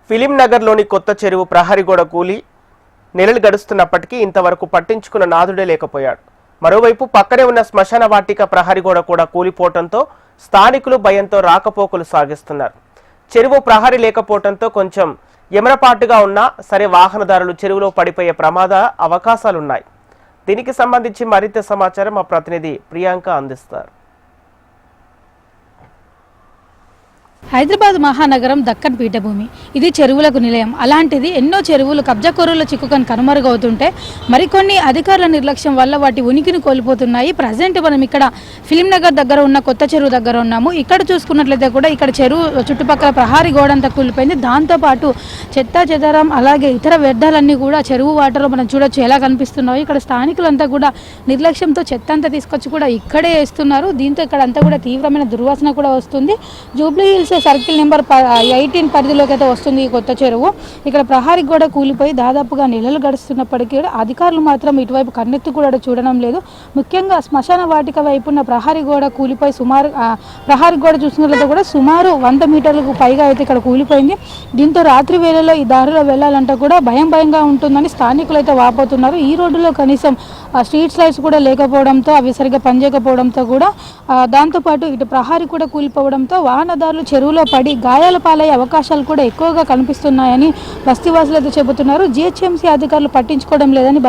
Film నగర్లోని కొత్త చెరువు ప్రహరిగోడ కూలి నెలలు గడుస్తున్నప్పటికీ ఇంతవరకు పట్టించుకున్న నాదుడే లేకపోయాడు. మరోవైపు పక్కనే ఉన్న శ్మశాన వాటిక ప్రహరిగోడ కూడా కూలిపోవడంతో స్థానికులు భయంతో రాకపోకలు సాగిస్తున్నారు. చెరువు ప్రహరి లేకపోవడంతో కొంచెం ఎమరపాటుగా ఉన్నా సరే వాహనదారులు చెరువులో పడిపోయే ప్రమాద అవకాశాలున్నాయి. దీనికి సంబంధించి మరింత సమాచారం మా ప్రతినిధి ప్రియాంక అందిస్తారు. హైదరాబాద్ మహానగరం దక్కన్ పీఠభూమి. ఇది చెరువులకు నిలయం. అలాంటిది ఎన్నో చెరువులు కబ్జాకోరుల చిక్కుకొని కనుమరుగవుతుంటే మరికొన్ని అధికారుల నిర్లక్ష్యం వల్ల వాటి ఉనికిని కోల్పోతున్నాయి. ప్రజెంట్ మనం ఇక్కడ ఫిలిం నగర్ దగ్గర ఉన్న కొత్త చెరువు దగ్గర ఉన్నాము. ఇక్కడ చూసుకున్నట్లయితే కూడా ఇక్కడ చెరువు చుట్టుపక్కల ప్రహారీ గోడంతా కూలిపోయింది. దాంతోపాటు చెత్తా చెదారం అలాగే ఇతర వ్యర్థాలన్నీ కూడా చెరువు వాటర్లో మనం చూడొచ్చు ఎలా కనిపిస్తున్నాయి. ఇక్కడ స్థానికులంతా కూడా నిర్లక్ష్యంతో చెత్త అంతా తీసుకొచ్చి కూడా ఇక్కడే వేస్తున్నారు. దీంతో ఇక్కడ అంతా కూడా తీవ్రమైన దుర్వాసన కూడా వస్తుంది. జూబ్లీ హిల్స్ సర్కిల్ నెంబర్ 18 పరిధిలోకి అయితే వస్తుంది ఈ కొత్త చెరువు. ఇక్కడ ప్రహారీ గోడ కూలిపోయి దాదాపుగా నెలలు గడుస్తున్నప్పటికీ అధికారులు మాత్రం ఇటువైపు కన్నెత్తి కూడా చూడడం లేదు. ముఖ్యంగా శ్మశాన వాటిక వైపు ఉన్న ప్రహారీ గోడ కూలిపోయి సుమారు ప్రహారీ గోడ చూసినట్లయితే కూడా సుమారు 100 మీటర్లకు పైగా అయితే ఇక్కడ కూలిపోయింది. దీంతో రాత్రి వేళలో ఈ దారిలో వెళ్ళాలంటే కూడా భయంగా ఉంటుందని స్థానికులు అయితే వాపోతున్నారు. ఈ రోడ్డులో కనీసం స్ట్రీట్ లైట్స్ కూడా లేకపోవడంతో అవి సరిగ్గా పనిచేయకపోవడంతో కూడా దాంతోపాటు ఇటు ప్రహారీ కూడా కూలిపోవడంతో వాహనదారులు చెరువులో పడి గాయాల పాలయ్యే అవకాశాలు కూడా ఎక్కువగా కనిపిస్తున్నాయని బస్తీవాసులు అయితే చెబుతున్నారు. జిహెచ్ఎంసీ అధికారులు పట్టించుకోవడం లేదని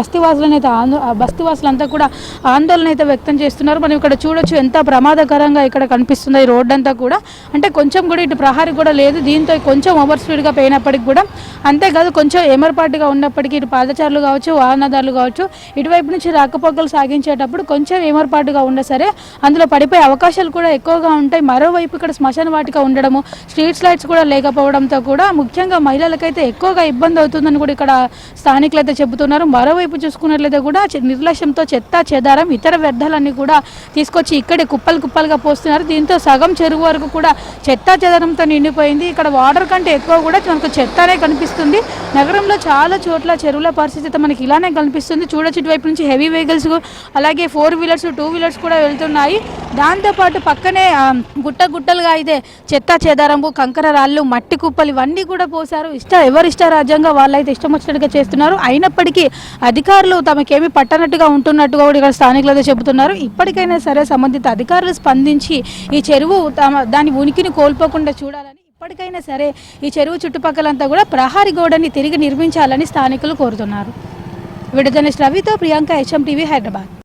బస్తీవాసులంతా కూడా ఆందోళన అయితే వ్యక్తం చేస్తున్నారు. మనం ఇక్కడ చూడొచ్చు ఎంత ప్రమాదకరంగా ఇక్కడ కనిపిస్తుంది ఈ రోడ్ అంతా కూడా. అంటే కొంచెం కూడా ఇటు ప్రహారీ కూడా లేదు. దీంతో కొంచెం ఓవర్ స్పీడ్గా పోయినప్పటికి కూడా అంతేకాదు కొంచెం ఎమరపాటుగా ఉన్నప్పటికీ ఇటు పాదచారులు కావచ్చు వాహనదారులు కావచ్చు ఇటువైపు నుంచి రాకపోకలు సాగించేటప్పుడు కొంచెం ఏమర్పాటుగా ఉన్నా సరే అందులో పడిపోయే అవకాశాలు కూడా ఎక్కువగా ఉంటాయి. మరోవైపు ఇక్కడ శ్మశాన వాటిక ఉండడము స్ట్రీట్ లైట్స్ కూడా లేకపోవడంతో కూడా ముఖ్యంగా మహిళలకైతే ఎక్కువగా ఇబ్బంది అవుతుందని కూడా ఇక్కడ స్థానికులు అయితే చెబుతున్నారు. మరోవైపు చూసుకున్నట్లయితే కూడా నిర్లక్ష్యంతో చెత్త చెదారం ఇతర వ్యర్థాలన్నీ కూడా తీసుకొచ్చి ఇక్కడే కుప్పలుగా పోస్తున్నారు. దీంతో సగం చెరువు వరకు కూడా చెత్త చెదారంతో నిండిపోయింది. ఇక్కడ వాటర్ కంటే ఎక్కువ కూడా మనకు చెత్తనే కనిపిస్తుంది. నగరంలో చాలా చోట్ల చెరువుల పరిస్థితి మనకి ఇలానే కనిపిస్తుంది. చూడొచ్చు ఇటువైపు నుంచి హెవీ వెహికల్స్ అలాగే 4 వీలర్స్ 2 వీలర్స్ కూడా వెళ్తున్నాయి. దాంతోపాటు పక్కనే గుట్టలుగా అయితే చెత్త చెదారము కంకర రాళ్ళు మట్టి కుప్పలు ఇవన్నీ కూడా పోసారు. ఎవరిష్ట రాజ్యంగా వాళ్ళైతే ఇష్టం వచ్చినట్టుగా చేస్తున్నారు. అయినప్పటికీ అధికారులు తమకేమీ పట్టనట్టుగా ఉంటున్నట్టుగా కూడా ఇక్కడ స్థానికులు అయితే చెబుతున్నారు. ఇప్పటికైనా సరే సంబంధిత అధికారులు స్పందించి ఈ చెరువు దాని ఉనికిని కోల్పోకుండా చూడాలని ఇప్పటికైనా సరే ఈ చెరువు చుట్టుపక్కలంతా కూడా ప్రహారీ గోడని తిరిగి నిర్మించాలని స్థానికులు కోరుతున్నారు. వీడియో జర్నలిస్ట్ రవితో ప్రియాంక, HM టీవీ, హైదరాబాద్.